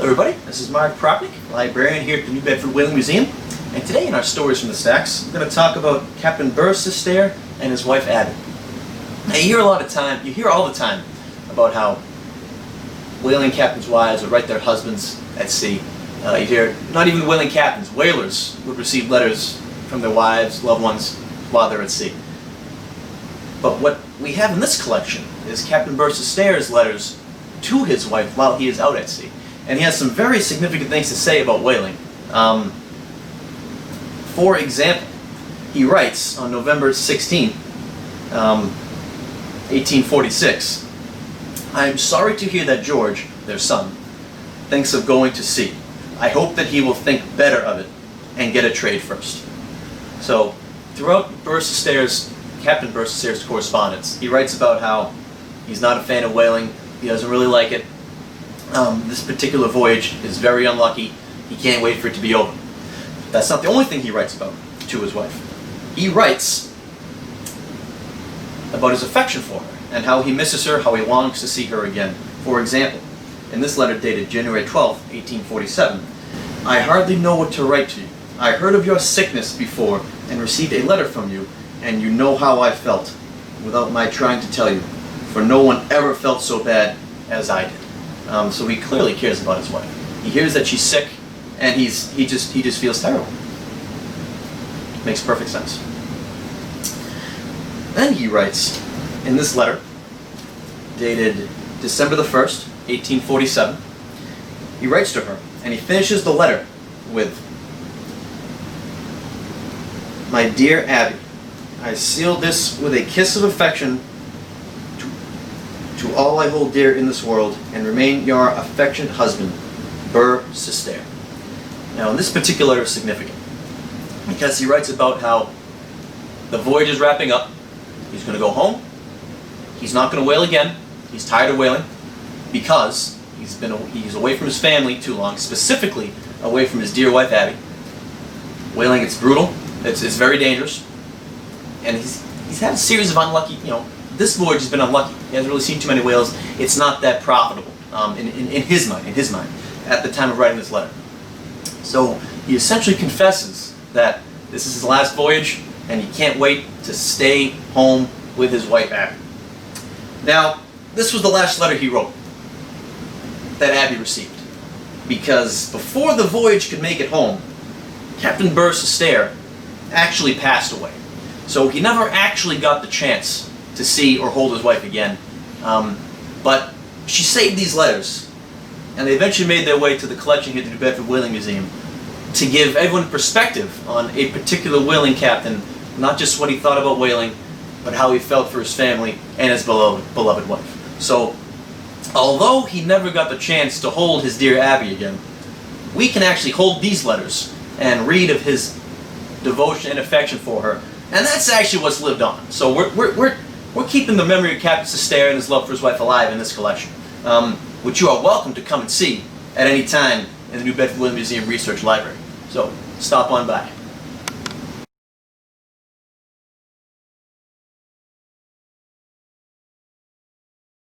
Hello everybody, this is Mark Procknik, Librarian here at the New Bedford Whaling Museum, and today in our Stories from the Stacks, we're going to talk about Captain Burr Sistare and his wife Abby. Now you hear all the time about how whaling captains' wives would write their husbands at sea. You hear, not even whaling captains, whalers would receive letters from their wives, loved ones, while they're at sea. But what we have in this collection is Captain Burr Sistare's letters to his wife while he is out at sea. And he has some very significant things to say about whaling. For example, he writes on November 16, 1846, "I am sorry to hear that George, their son, thinks of going to sea. I hope that he will think better of it and get a trade first." So, throughout Captain Burr Sistare's correspondence, he writes about how he's not a fan of whaling, he doesn't really like it. This particular voyage is very unlucky. He can't wait for it to be over. That's not the only thing he writes about to his wife. He writes about his affection for her and how he misses her, how he longs to see her again. For example, in this letter dated January 12, 1847, "I hardly know what to write to you. I heard of your sickness before and received a letter from you, and you know how I felt, without my trying to tell you, for no one ever felt so bad as I did." So he clearly cares about his wife. He hears that she's sick, and he just feels terrible. Makes perfect sense. Then he writes in this letter, dated December the 1st, 1847, he writes to her, and he finishes the letter with, "My dear Abby, I seal this with a kiss of affection to all I hold dear in this world, and remain your affectionate husband, Burr Sistare." Now, this particular letter is significant because he writes about how the voyage is wrapping up. He's going to go home. He's not going to whale again. He's tired of whaling because he's away from his family too long, specifically away from his dear wife Abby. Whaling, it's brutal. It's very dangerous, and he's had a series of unlucky, this voyage has been unlucky. He hasn't really seen too many whales. It's not that profitable in his mind, at the time of writing this letter. So he essentially confesses that this is his last voyage, and he can't wait to stay home with his wife Abby. Now, this was the last letter he wrote that Abby received, because before the voyage could make it home, Captain Burr Sistare actually passed away. So he never actually got the chance to see or hold his wife again. But she saved these letters, and they eventually made their way to the collection here at the New Bedford Whaling Museum to give everyone perspective on a particular whaling captain, not just what he thought about whaling, but how he felt for his family and his beloved wife. So, although he never got the chance to hold his dear Abby again, we can actually hold these letters and read of his devotion and affection for her, and that's actually what's lived on. So we're keeping the memory of Captain Sistare and his love for his wife alive in this collection, which you are welcome to come and see at any time in the New Bedford Whaling Museum Research Library. So stop on by.